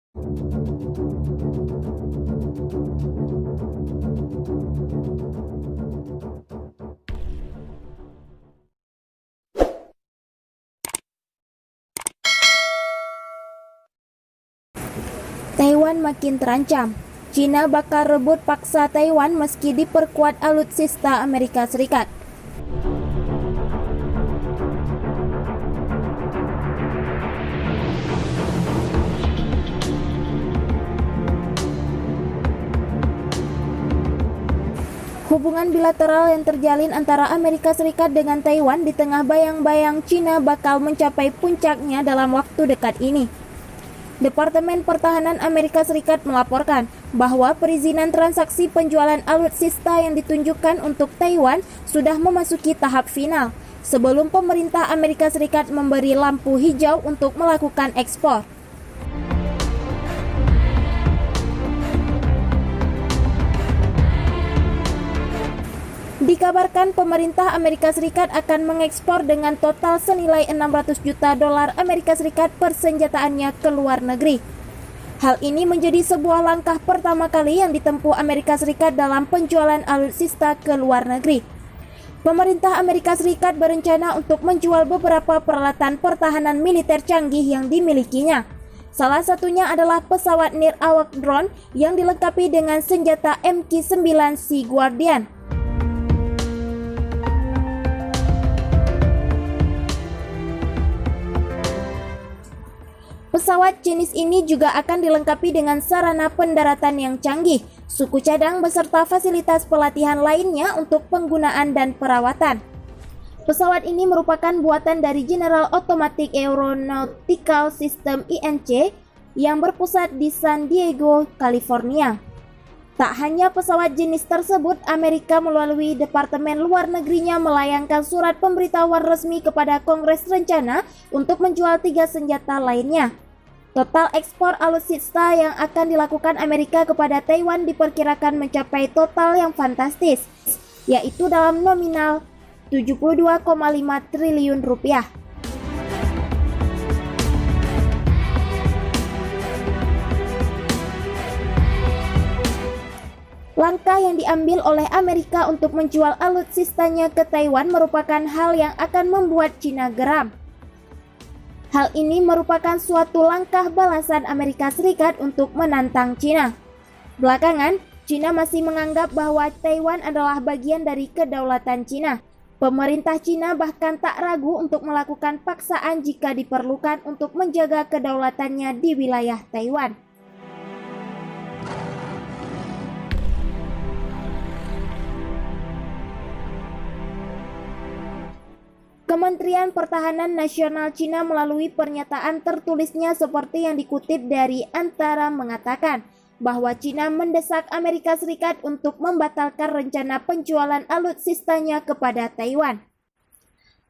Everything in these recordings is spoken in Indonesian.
Taiwan makin terancam. China bakal rebut paksa Taiwan meski diperkuat alutsista Amerika Serikat. Hubungan bilateral yang terjalin antara Amerika Serikat dengan Taiwan di tengah bayang-bayang China bakal mencapai puncaknya dalam waktu dekat ini. Departemen Pertahanan Amerika Serikat melaporkan bahwa perizinan transaksi penjualan alutsista yang ditunjukkan untuk Taiwan sudah memasuki tahap final sebelum pemerintah Amerika Serikat memberi lampu hijau untuk melakukan ekspor. Dikabarkan pemerintah Amerika Serikat akan mengekspor dengan total senilai 600 juta dolar Amerika Serikat persenjataannya ke luar negeri. Hal ini menjadi sebuah langkah pertama kali yang ditempuh Amerika Serikat dalam penjualan alutsista ke luar negeri. Pemerintah Amerika Serikat berencana untuk menjual beberapa peralatan pertahanan militer canggih yang dimilikinya. Salah satunya adalah pesawat nirawak drone yang dilengkapi dengan senjata MQ-9 Sea Guardian. Pesawat jenis ini juga akan dilengkapi dengan sarana pendaratan yang canggih, suku cadang beserta fasilitas pelatihan lainnya untuk penggunaan dan perawatan. Pesawat ini merupakan buatan dari General Automatic Aeronautical System (INC) yang berpusat di San Diego, California. Tak hanya pesawat jenis tersebut, Amerika melalui Departemen Luar Negerinya melayangkan surat pemberitahuan resmi kepada Kongres rencana untuk menjual 3 senjata lainnya. Total ekspor alutsista yang akan dilakukan Amerika kepada Taiwan diperkirakan mencapai total yang fantastis, yaitu dalam nominal 72,5 triliun rupiah. Langkah yang diambil oleh Amerika untuk menjual alutsistanya ke Taiwan merupakan hal yang akan membuat China geram. Hal ini merupakan suatu langkah balasan Amerika Serikat untuk menantang China. Belakangan, China masih menganggap bahwa Taiwan adalah bagian dari kedaulatan China. Pemerintah China bahkan tak ragu untuk melakukan paksaan jika diperlukan untuk menjaga kedaulatannya di wilayah Taiwan. Kementerian Pertahanan Nasional China melalui pernyataan tertulisnya seperti yang dikutip dari Antara mengatakan bahwa China mendesak Amerika Serikat untuk membatalkan rencana penjualan alutsistanya kepada Taiwan.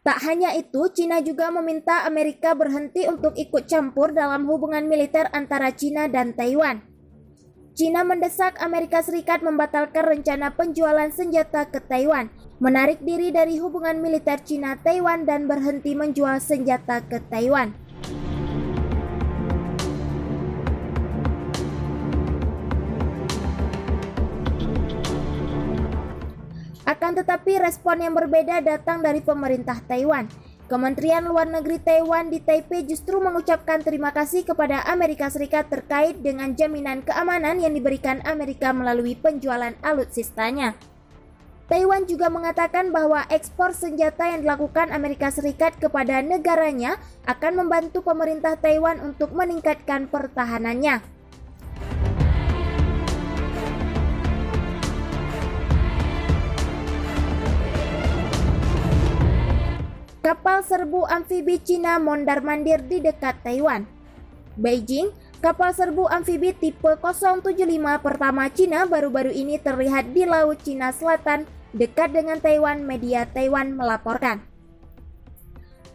Tak hanya itu, China juga meminta Amerika berhenti untuk ikut campur dalam hubungan militer antara China dan Taiwan. China mendesak Amerika Serikat membatalkan rencana penjualan senjata ke Taiwan, menarik diri dari hubungan militer China-Taiwan dan berhenti menjual senjata ke Taiwan. Akan tetapi respon yang berbeda datang dari pemerintah Taiwan. Kementerian Luar Negeri Taiwan di Taipei justru mengucapkan terima kasih kepada Amerika Serikat terkait dengan jaminan keamanan yang diberikan Amerika melalui penjualan alutsistanya. Taiwan juga mengatakan bahwa ekspor senjata yang dilakukan Amerika Serikat kepada negaranya akan membantu pemerintah Taiwan untuk meningkatkan pertahanannya. Kapal serbu amfibi Cina mondar-mandir di dekat Taiwan. Beijing, kapal serbu amfibi tipe 075 pertama Cina baru-baru ini terlihat di Laut Cina Selatan dekat dengan Taiwan, media Taiwan melaporkan.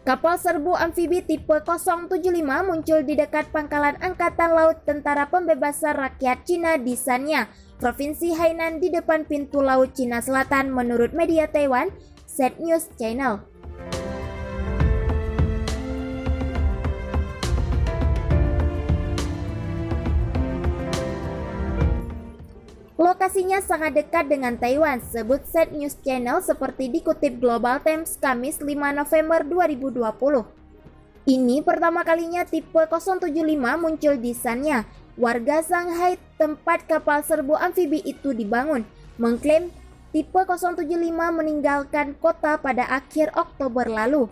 Kapal serbu amfibi tipe 075 muncul di dekat pangkalan Angkatan Laut Tentara Pembebasan Rakyat Cina di Sanya, Provinsi Hainan di depan pintu Laut Cina Selatan menurut media Taiwan, Set News Channel. Lokasinya sangat dekat dengan Taiwan, sebut Set News Channel seperti dikutip Global Times Kamis 5 November 2020. Ini pertama kalinya tipe 075 muncul di Sanya. Warga Shanghai tempat kapal serbu amfibi itu dibangun, mengklaim tipe 075 meninggalkan kota pada akhir Oktober lalu.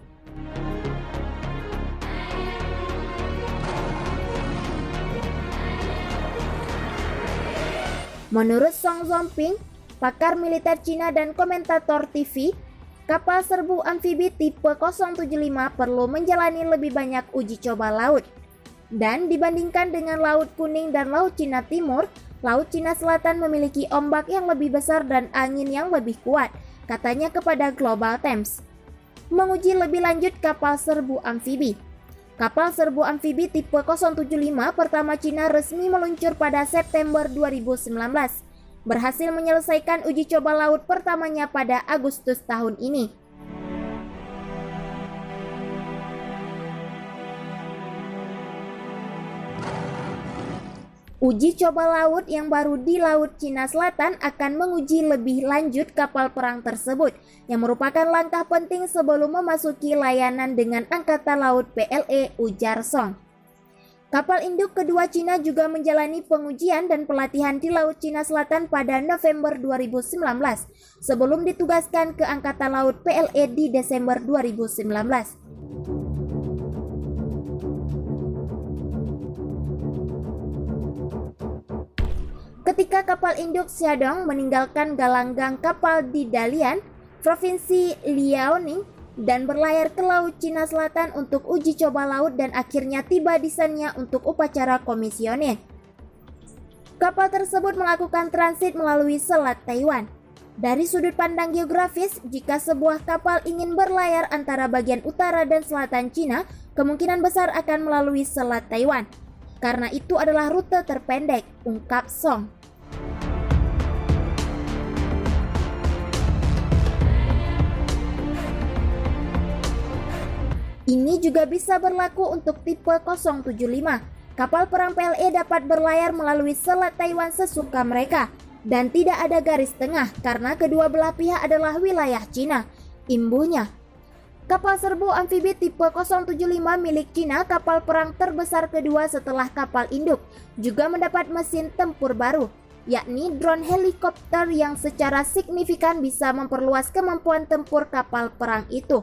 Menurut Song Zongping, pakar militer Cina dan komentator TV, kapal serbu amfibi tipe 075 perlu menjalani lebih banyak uji coba laut. Dan dibandingkan dengan Laut Kuning dan Laut Cina Timur, Laut Cina Selatan memiliki ombak yang lebih besar dan angin yang lebih kuat, katanya kepada Global Times. Menguji lebih lanjut kapal serbu amfibi. Kapal serbu amfibi tipe 075 pertama Cina resmi meluncur pada September 2019. Berhasil menyelesaikan uji coba laut pertamanya pada Agustus tahun ini. Uji coba laut yang baru di Laut Cina Selatan akan menguji lebih lanjut kapal perang tersebut, yang merupakan langkah penting sebelum memasuki layanan dengan Angkatan Laut PLE, ujar Song. Kapal induk kedua Cina juga menjalani pengujian dan pelatihan di Laut Cina Selatan pada November 2019, sebelum ditugaskan ke Angkatan Laut PLE di Desember 2019. Ketika kapal induk Shandong meninggalkan galanggang kapal di Dalian, Provinsi Liaoning, dan berlayar ke Laut Cina Selatan untuk uji coba laut dan akhirnya tiba di Sanya untuk upacara komisioner. Kapal tersebut melakukan transit melalui Selat Taiwan. Dari sudut pandang geografis, jika sebuah kapal ingin berlayar antara bagian utara dan selatan Cina, kemungkinan besar akan melalui Selat Taiwan. Karena itu adalah rute terpendek, ungkap Song. Ini juga bisa berlaku untuk tipe 075. Kapal perang PLE dapat berlayar melalui Selat Taiwan sesuka mereka dan tidak ada garis tengah karena kedua belah pihak adalah wilayah Cina, imbuhnya. Kapal serbu amfibi tipe 075 milik Cina, kapal perang terbesar kedua setelah kapal induk, juga mendapat mesin tempur baru, yakni drone helikopter yang secara signifikan bisa memperluas kemampuan tempur kapal perang itu.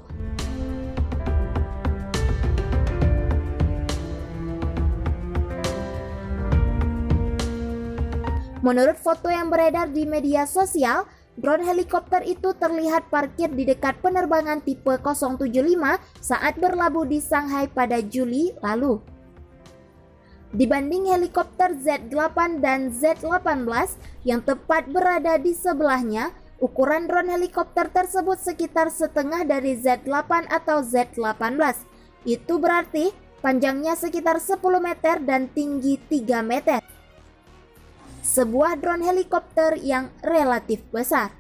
Menurut foto yang beredar di media sosial, drone helikopter itu terlihat parkir di dekat penerbangan tipe 075 saat berlabuh di Shanghai pada Juli lalu. Dibanding helikopter Z-8 dan Z-18 yang tepat berada di sebelahnya, ukuran drone helikopter tersebut sekitar setengah dari Z-8 atau Z-18. Itu berarti panjangnya sekitar 10 meter dan tinggi 3 meter. Sebuah drone helikopter yang relatif besar.